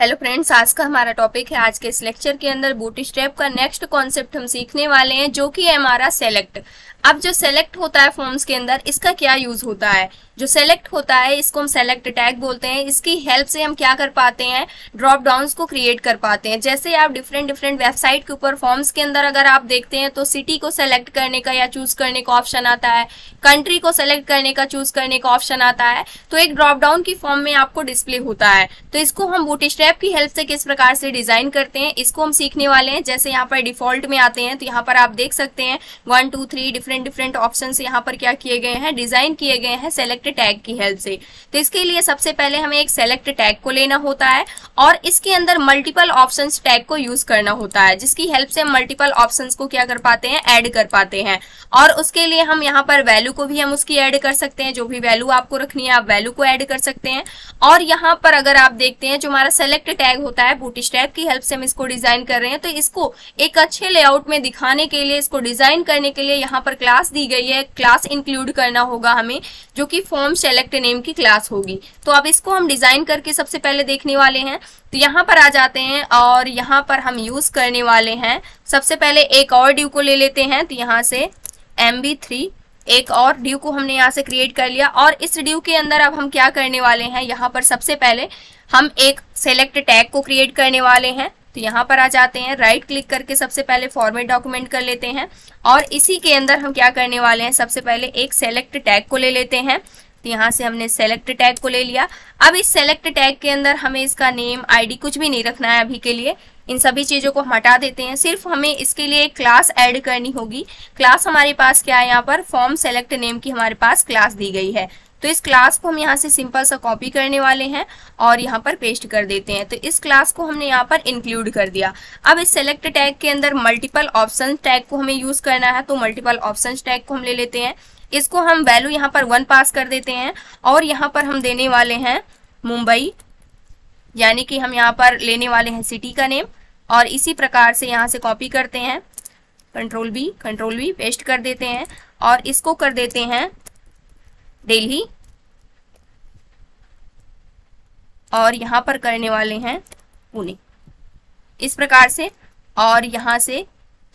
Hello friends, आज का हमारा टॉपिक है। आज के इस लेक्चर के अंदर बूटस्ट्रैप का नेक्स्ट कॉन्सेप्ट हम सीखने वाले हैं, जो कि है हमारा सेलेक्ट। अब जो सेलेक्ट होता है फॉर्म्स के अंदर, इसका क्या यूज होता है। जो सेलेक्ट होता है इसको हम सेलेक्ट टैग बोलते हैं। इसकी हेल्प से हम क्या कर पाते हैं, ड्रॉप डाउन्स को क्रिएट कर पाते हैं। जैसे आप डिफरेंट वेबसाइट के ऊपर फॉर्म्स के अंदर अगर आप देखते हैं तो सिटी को सेलेक्ट करने का या चूज करने का ऑप्शन आता है, कंट्री को सेलेक्ट करने का चूज करने का ऑप्शन आता है, तो एक ड्रॉप डाउन की फॉर्म में आपको डिस्प्ले होता है। तो इसको हम बूटस्ट्रैप की हेल्प से किस प्रकार से डिजाइन करते हैं, इसको हम सीखने वाले हैं। जैसे यहाँ पर डिफॉल्ट में आते हैं तो यहाँ पर आप देख सकते हैं 1 2 3 डिफरेंट ऑप्शन यहाँ पर क्या किए गए हैं, डिजाइन किए गए हैं सेलेक्ट टैग की हेल्प से। तो इसके लिए सबसे पहले हमें एक सेलेक्ट टैग को लेना होता है और इसके अंदर मल्टीपल ऑप्शंस टैग को यूज करना होता है, जिसकी हेल्प से हम मल्टीपल ऑप्शंस को क्या कर पाते हैं, ऐड कर पाते हैं। और उसके लिए हम यहाँ पर वैल्यू को भी हम उसकी ऐड कर सकते हैं। जो भी वैल्यू आपको रखनी है आप वैल्यू को ऐड कर सकते हैं। और यहाँ पर अगर आप देखते हैं जो हमारा सेलेक्ट टैग होता है, बूटस्ट्रैप की हेल्प से हम इसको डिजाइन कर रहे हैं। तो इसको एक अच्छे लेआउट में दिखाने के लिए, इसको डिजाइन करने के लिए यहाँ पर क्लास दी गई है। क्लास इंक्लूड करना होगा हमें, जो कि फॉर्म सेलेक्ट नेम की क्लास होगी। तो अब इसको हम डिजाइन करके सबसे पहले देखने वाले हैं। तो यहाँ पर आ जाते हैं और यहाँ पर हम यूज करने वाले हैं। सबसे पहले एक और ड्यू को ले लेते हैं। तो यहाँ से MB3 एक और ड्यू को हमने यहाँ से क्रिएट कर लिया। और इस ड्यू के अंदर अब हम क्या करने वाले हैं, यहाँ पर सबसे पहले हम एक सेलेक्ट टैग को क्रिएट करने वाले हैं। तो यहाँ पर आ जाते हैं, राइट क्लिक करके सबसे पहले फॉर्मेट डॉक्यूमेंट कर लेते हैं और इसी के अंदर हम क्या करने वाले हैं, सबसे पहले एक सेलेक्ट टैग को ले लेते हैं। तो यहाँ से हमने सेलेक्ट टैग को ले लिया। अब इस सेलेक्ट टैग के अंदर हमें इसका नेम, आईडी कुछ भी नहीं रखना है अभी के लिए। इन सभी चीजों को हम हटा देते हैं। सिर्फ हमें इसके लिए एक क्लास ऐड करनी होगी। क्लास हमारे पास क्या है, यहाँ पर फॉर्म सेलेक्ट नेम की हमारे पास क्लास दी गई है। तो इस क्लास को हम यहाँ से सिंपल सा कॉपी करने वाले हैं और यहाँ पर पेस्ट कर देते हैं। तो इस क्लास को हमने यहाँ पर इंक्लूड कर दिया। अब इस सेलेक्ट टैग के अंदर मल्टीपल ऑप्शन टैग को हमें यूज करना है। तो मल्टीपल ऑप्शन टैग को हम ले लेते हैं। इसको हम वैल्यू यहाँ पर 1 पास कर देते हैं और यहाँ पर हम देने वाले हैं मुंबई, यानी कि हम यहाँ पर लेने वाले हैं सिटी का नेम। और इसी प्रकार से यहाँ से कॉपी करते हैं, कंट्रोल बी पेस्ट कर देते हैं और इसको कर देते हैं दिल्ली। और यहाँ पर करने वाले हैं पुणे, इस प्रकार से। और यहाँ से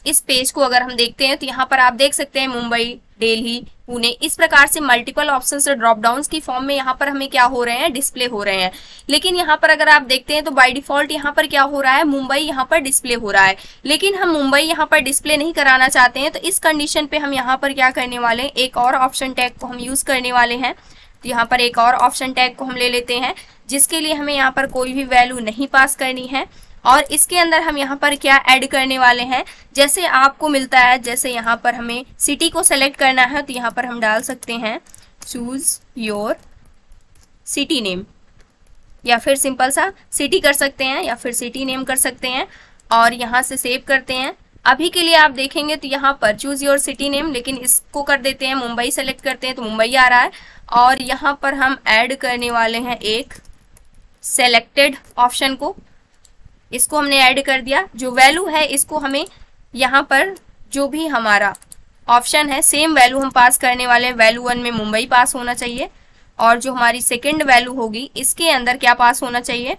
इस पेज को अगर हम देखते हैं तो यहाँ पर आप देख सकते हैं मुंबई, दिल्ली, पुणे, इस प्रकार से मल्टीपल ऑप्शंस और ड्रॉप डाउन्स की फॉर्म में यहाँ पर हमें क्या हो रहे हैं, डिस्प्ले हो रहे हैं। लेकिन यहाँ पर अगर आप देखते हैं तो बाय डिफॉल्ट यहाँ पर क्या हो रहा है, मुंबई यहाँ पर डिस्प्ले हो रहा है। लेकिन हम मुंबई यहाँ पर डिस्प्ले नहीं कराना चाहते हैं। तो इस कंडीशन पे हम यहाँ पर क्या करने वाले हैं, एक और ऑप्शन टैग को हम यूज करने वाले हैं। तो यहाँ पर एक और ऑप्शन टैग को हम ले लेते हैं, जिसके लिए हमें यहाँ पर कोई भी वैल्यू नहीं पास करनी है। और इसके अंदर हम यहाँ पर क्या ऐड करने वाले हैं, जैसे आपको मिलता है, जैसे यहाँ पर हमें सिटी को सेलेक्ट करना है तो यहाँ पर हम डाल सकते हैं चूज योर सिटी नेम, या फिर सिंपल सा सिटी कर सकते हैं या फिर सिटी नेम कर सकते हैं। और यहाँ से सेव करते हैं। अभी के लिए आप देखेंगे तो यहाँ पर चूज योर सिटी नेम, लेकिन इसको कर देते हैं मुंबई, सेलेक्ट करते हैं तो मुंबई आ रहा है। और यहाँ पर हम ऐड करने वाले हैं एक सेलेक्टेड ऑप्शन को, इसको हमने ऐड कर दिया। जो वैल्यू है इसको हमें यहाँ पर जो भी हमारा ऑप्शन है सेम वैल्यू हम पास करने वाले हैं। वैल्यू 1 में मुंबई पास होना चाहिए और जो हमारी सेकंड वैल्यू होगी इसके अंदर क्या पास होना चाहिए,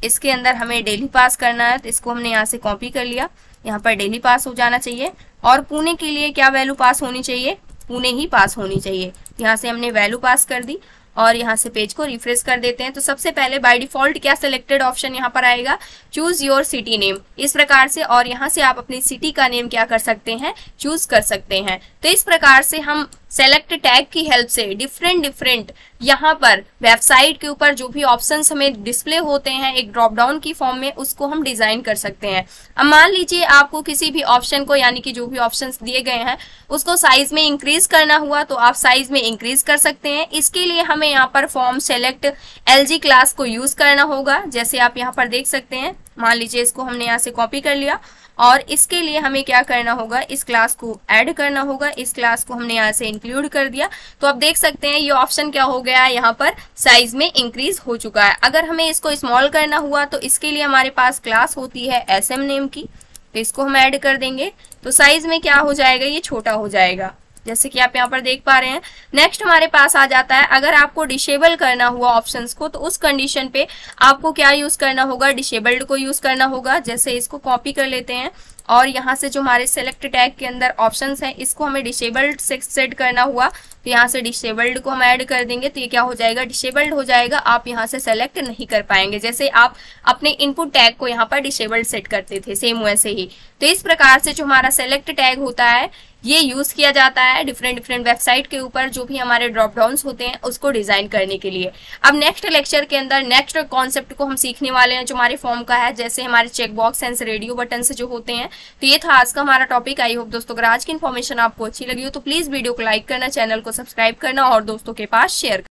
इसके अंदर हमें दिल्ली पास करना है। तो इसको हमने यहाँ से कॉपी कर लिया, यहाँ पर दिल्ली पास हो जाना चाहिए। और पुणे के लिए क्या वैल्यू पास होनी चाहिए, पुणे ही पास होनी चाहिए। यहाँ से हमने वैल्यू पास कर दी और यहाँ से पेज को रिफ्रेश कर देते हैं। तो सबसे पहले बाय डिफॉल्ट क्या सिलेक्टेड ऑप्शन यहाँ पर आएगा, चूज योर सिटी नेम, इस प्रकार से। और यहाँ से आप अपनी सिटी का नेम क्या कर सकते हैं, चूज कर सकते हैं। तो इस प्रकार से हम सेलेक्ट टैग की हेल्प से डिफरेंट यहाँ पर वेबसाइट के ऊपर जो भी ऑप्शंस हमें डिस्प्ले होते हैं एक ड्रॉप डाउन की फॉर्म में, उसको हम डिजाइन कर सकते हैं। अब मान लीजिए आपको किसी भी ऑप्शन को, यानी कि जो भी ऑप्शंस दिए गए हैं उसको साइज में इंक्रीज करना हुआ तो आप साइज में इंक्रीज कर सकते हैं। इसके लिए हमें यहाँ पर फॉर्म सेलेक्ट LG क्लास को यूज करना होगा। जैसे आप यहाँ पर देख सकते हैं, मान लीजिए इसको हमने यहाँ से कॉपी कर लिया और इसके लिए हमें क्या करना होगा, इस क्लास को ऐड करना होगा। इस क्लास को हमने यहाँ से इंक्लूड कर दिया। तो आप देख सकते हैं ये ऑप्शन क्या हो गया है, यहाँ पर साइज में इंक्रीज हो चुका है। अगर हमें इसको स्मॉल करना हुआ तो इसके लिए हमारे पास क्लास होती है SM नेम की, तो इसको हम ऐड कर देंगे। तो साइज में क्या हो जाएगा, ये छोटा हो जाएगा। जैसे कि आप यहाँ पर देख पा रहे हैं। नेक्स्ट हमारे पास आ जाता है, अगर आपको डिसेबल करना हुआ ऑप्शंस को, तो उस कंडीशन पे आपको क्या यूज करना होगा, डिसेबल्ड को यूज करना होगा। जैसे इसको कॉपी कर लेते हैं और यहाँ से जो हमारे सेलेक्ट टैग के अंदर ऑप्शंस हैं, इसको हमें डिसेबल्ड से सेट करना हुआ, तो यहाँ से डिसेबल्ड को हम ऐड कर देंगे, तो ये क्या हो जाएगा, डिसेबल्ड हो जाएगा। आप यहाँ से सेलेक्ट नहीं कर पाएंगे, जैसे आप अपने इनपुट टैग को यहाँ पर डिसेबल्ड सेट करते थे, सेम वैसे ही। तो इस प्रकार से जो हमारा सेलेक्ट टैग होता है ये यूज किया जाता है डिफरेंट वेबसाइट के ऊपर, जो भी हमारे ड्रॉप डाउन्स होते हैं उसको डिजाइन करने के लिए। अब नेक्स्ट लेक्चर के अंदर नेक्स्ट कॉन्सेप्ट को हम सीखने वाले हैं जो हमारे फॉर्म का है, जैसे हमारे check box and radio button जो होते हैं। तो ये था आज का हमारा टॉपिक। आई होप दोस्तों अगर आज की इन्फॉर्मेशन आपको अच्छी लगी हो तो प्लीज वीडियो को लाइक करना, चैनल को सब्सक्राइब करना और दोस्तों के पास शेयर करना।